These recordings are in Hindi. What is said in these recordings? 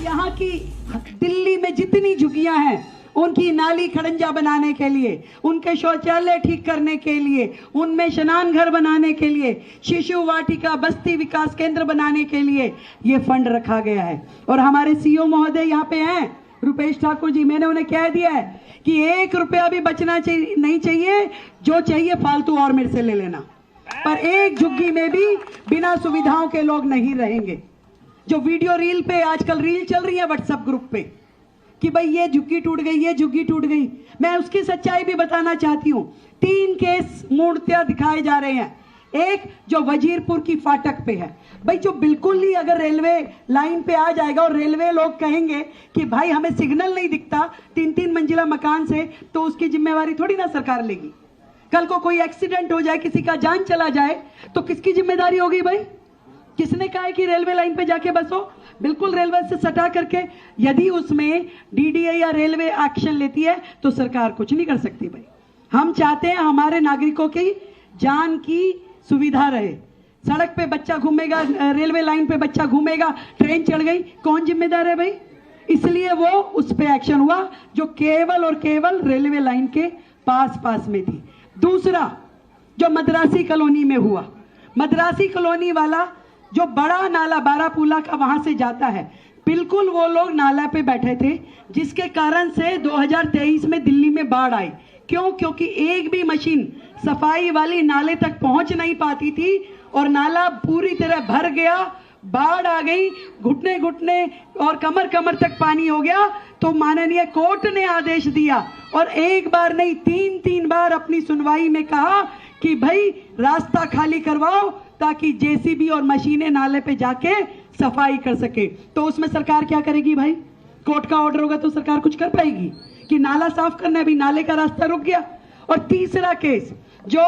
यहाँ की दिल्ली में जितनी झुग्गियां हैं उनकी नाली खड़ंजा बनाने के लिए, उनके शौचालय ठीक करने के लिए, उनमें स्नान घर बनाने के लिए, शिशु वाटिका बस्ती विकास केंद्र बनाने के लिए ये फंड रखा गया है। और हमारे सीओ महोदय यहाँ पे हैं, रुपेश ठाकुर जी, मैंने उन्हें कह दिया है कि 1 रुपया भी बचना नहीं चाहिए, जो चाहिए फालतू और मेरे से ले लेना, पर एक झुग्गी में भी बिना सुविधाओं के लोग नहीं रहेंगे। जो वीडियो रील पे आजकल रील चल रही है व्हाट्सएप ग्रुप पे कि भाई ये झुग्गी टूट गई, ये झुग्गी टूट गई, मैं उसकी सच्चाई भी बताना चाहती हूँ। 3 केस मूर्तियां दिखाए जा रहे हैं। एक जो वजीरपुर की फाटक पे है, भाई जो बिल्कुल ही अगर रेलवे लाइन पे आ जाएगा और रेलवे लोग कहेंगे कि भाई हमें सिग्नल नहीं दिखता 3-3 मंजिला मकान से, तो उसकी जिम्मेवारी थोड़ी ना सरकार लेगी। कल को कोई एक्सीडेंट हो जाए, किसी का जान चला जाए, तो किसकी जिम्मेदारी होगी भाई? किसने कहा है कि रेलवे लाइन पे जाके बसो? बिल्कुल रेलवे से सटा करके, यदि उसमें डीडीए या रेलवे एक्शन लेती है तो सरकार कुछ नहीं कर सकती भाई। हम चाहते हैं हमारे नागरिकों की जान की सुविधा रहे। सड़क पे बच्चा घूमेगा, रेलवे लाइन पे बच्चा घूमेगा, ट्रेन चढ़ गई, कौन जिम्मेदार है भाई? इसलिए वो उस पे एक्शन हुआ जो केवल और केवल रेलवे लाइन के पास में थी। दूसरा जो मद्रासी कॉलोनी में हुआ, मद्रासी कॉलोनी वाला जो बड़ा नाला बारापूला का वहां से जाता है, बिल्कुल वो लोग नाला पे बैठे थे, जिसके कारण से 2023 में दिल्ली में बाढ़ आई। क्यों? क्योंकि एक भी मशीन सफाई वाली नाले तक पहुंच नहीं पाती थी और नाला पूरी तरह भर गया, बाढ़ आ गई, घुटने घुटने और कमर कमर तक पानी हो गया। तो माननीय कोर्ट ने आदेश दिया और एक बार नहीं 3 बार अपनी सुनवाई में कहा कि भाई रास्ता खाली करवाओ ताकि जेसीबी और मशीनें नाले पे जाके सफाई कर सके। तो उसमें सरकार क्या करेगी भाई? कोर्ट का ऑर्डर होगा तो सरकार कुछ कर पाएगी कि नाला साफ करना है? अभी नाले का रास्ता रुक गया। और तीसरा केस जो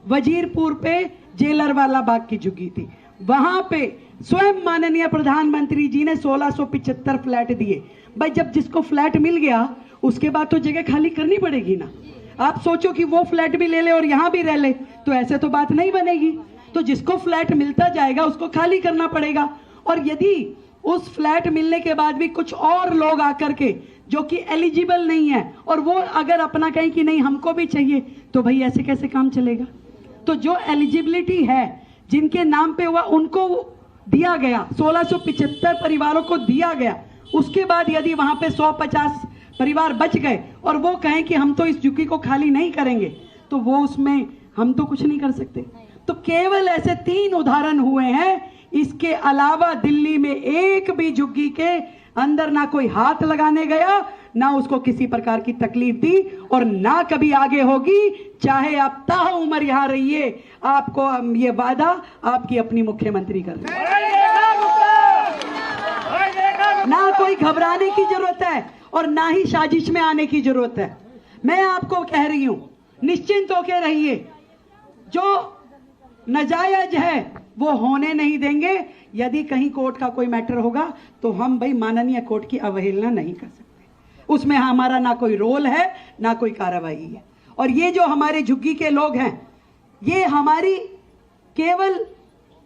वजीरपुर पे जेलर वाला बाग की झुग्गी थी, वहां पे स्वयं माननीय प्रधानमंत्री जी ने 1675 फ्लैट दिए। भाई जब जिसको फ्लैट मिल गया उसके बाद तो जगह खाली करनी पड़ेगी ना। आप सोचो कि वो फ्लैट भी ले ले और यहां भी रह ले, तो ऐसे तो बात नहीं बनेगी। तो जिसको फ्लैट मिलता जाएगा उसको खाली करना पड़ेगा। और यदि उस फ्लैट मिलने के बाद भी कुछ और लोग आकर के जो कि एलिजिबल नहीं है और वो अगर अपना कहें कि नहीं हमको भी चाहिए, तो भाई ऐसे कैसे काम चलेगा? तो जो एलिजिबिलिटी है, जिनके नाम पे हुआ, उनको दिया गया, 1675 परिवारों को दिया गया। उसके बाद यदि वहां पे 150 परिवार बच गए और वो कहें कि हम तो इस झुग्गी को खाली नहीं करेंगे, तो वो उसमें हम तो कुछ नहीं कर सकते। तो केवल ऐसे 3 उदाहरण हुए हैं। इसके अलावा दिल्ली में एक भी झुग्गी के अंदर ना कोई हाथ लगाने गया, ना उसको किसी प्रकार की तकलीफ दी और ना कभी आगे होगी। चाहे आप ताह उम्र यहां रहिए, आपको ये वादा आपकी अपनी मुख्यमंत्री कर रही है। ना कोई घबराने की जरूरत है और ना ही साजिश में आने की जरूरत है। मैं आपको कह रही हूं, निश्चिंत होकर रहिए। जो नाजायज है वो होने नहीं देंगे। यदि कहीं कोर्ट का कोई मैटर होगा तो हम भाई माननीय कोर्ट की अवहेलना नहीं कर सकते। उसमें हमारा ना कोई रोल है, ना कोई कार्रवाई है। और ये जो हमारे झुग्गी के लोग हैं, ये हमारी केवल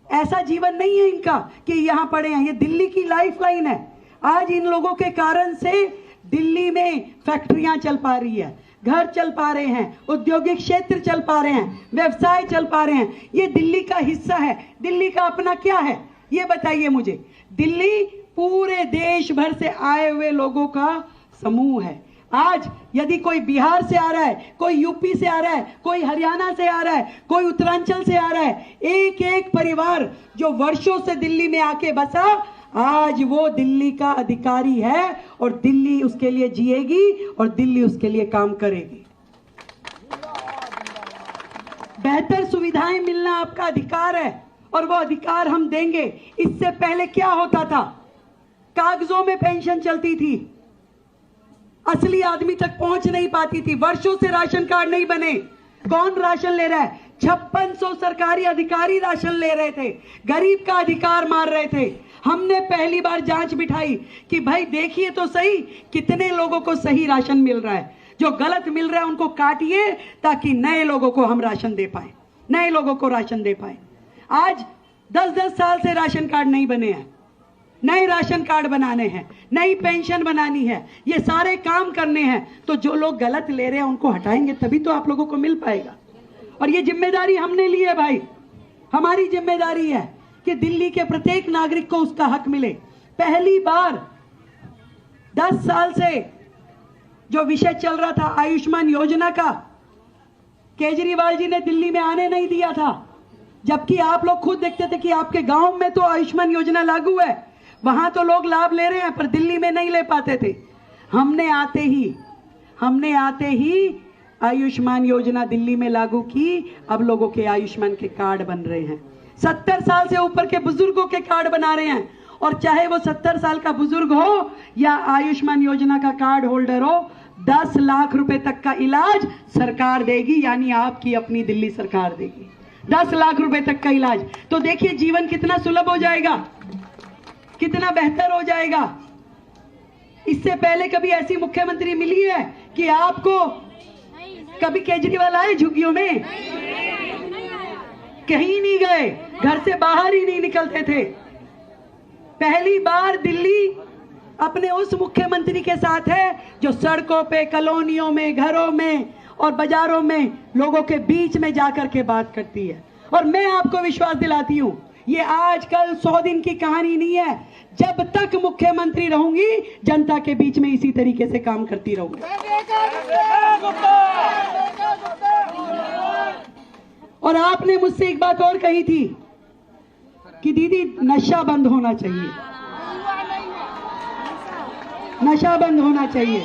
ऐसा जीवन नहीं है इनका कि यहां पड़े हैं, ये दिल्ली की लाइफ लाइन है। आज इन लोगों के कारण से दिल्ली में फैक्ट्रियां चल पा रही है, घर चल पा रहे हैं, औद्योगिक क्षेत्र चल पा रहे हैं, व्यवसाय चल पा रहे हैं। ये दिल्ली का हिस्सा है। दिल्ली का अपना क्या है ये बताइए मुझे? दिल्ली पूरे देश भर से आए हुए लोगों का समूह है। आज यदि कोई बिहार से आ रहा है, कोई यूपी से आ रहा है, कोई हरियाणा से आ रहा है, कोई उत्तरांचल से आ रहा है, एक एक परिवार जो वर्षों से दिल्ली में आके बसा, आज वो दिल्ली का अधिकारी है और दिल्ली उसके लिए जिएगी और दिल्ली उसके लिए काम करेगी। बेहतर सुविधाएं मिलना आपका अधिकार है और वो अधिकार हम देंगे। इससे पहले क्या होता था? कागजों में पेंशन चलती थी, असली आदमी तक पहुंच नहीं पाती थी। वर्षों से राशन कार्ड नहीं बने। कौन राशन ले रहा है? 5600 सरकारी अधिकारी राशन ले रहे थे, गरीब का अधिकार मार रहे थे। हमने पहली बार जांच बिठाई कि भाई देखिए तो सही कितने लोगों को सही राशन मिल रहा है, जो गलत मिल रहा है उनको काटिए ताकि नए लोगों को हम राशन दे पाए, नए लोगों को राशन दे पाए। आज 10-10 साल से राशन कार्ड नहीं बने हैं। नए राशन कार्ड बनाने हैं, नई पेंशन बनानी है, ये सारे काम करने हैं। तो जो लोग गलत ले रहे हैं उनको हटाएंगे, तभी तो आप लोगों को मिल पाएगा। और ये जिम्मेदारी हमने ली है भाई, हमारी जिम्मेदारी है कि दिल्ली के प्रत्येक नागरिक को उसका हक मिले। पहली बार 10 साल से जो विषय चल रहा था आयुष्मान योजना का, केजरीवाल जी ने दिल्ली में आने नहीं दिया था, जबकि आप लोग खुद देखते थे कि आपके गांव में तो आयुष्मान योजना लागू है, वहां तो लोग लाभ ले रहे हैं, पर दिल्ली में नहीं ले पाते थे। हमने आते ही आयुष्मान योजना दिल्ली में लागू की। अब लोगों के आयुष्मान के कार्ड बन रहे हैं, 70 साल से ऊपर के बुजुर्गों के कार्ड बना रहे हैं। और चाहे वो 70 साल का बुजुर्ग हो या आयुष्मान योजना का कार्ड होल्डर हो, 10 लाख रुपए तक का इलाज सरकार देगी, यानी आपकी अपनी दिल्ली सरकार देगी। 10 लाख रुपए तक का इलाज। तो देखिए जीवन कितना सुलभ हो जाएगा, कितना बेहतर हो जाएगा। इससे पहले कभी ऐसी मुख्यमंत्री मिली है कि आपको, कभी केजरीवाल आए झुग्गियों में? कहीं नहीं गए, घर से बाहर ही नहीं निकलते थे। पहली बार दिल्ली अपने उस मुख्यमंत्री के साथ है जो सड़कों पे, कॉलोनियों में, घरों में और बाजारों में लोगों के बीच में जाकर के बात करती है। और मैं आपको विश्वास दिलाती हूं, ये आजकल 100 दिन की कहानी नहीं है। जब तक मुख्यमंत्री रहूंगी, जनता के बीच में इसी तरीके से काम करती रहूंगी। और आपने मुझसे एक बात और कही थी कि दीदी नशा बंद होना चाहिए, नशा बंद होना चाहिए।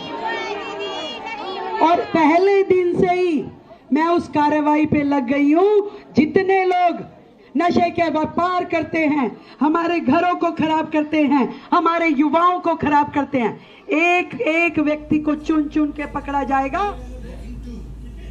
और पहले दिन से ही मैं उस कार्रवाई पे लग गई हूं। जितने लोग नशे के व्यापार करते हैं, हमारे घरों को खराब करते हैं, हमारे युवाओं को खराब करते हैं, एक एक व्यक्ति को चुन चुन के पकड़ा जाएगा।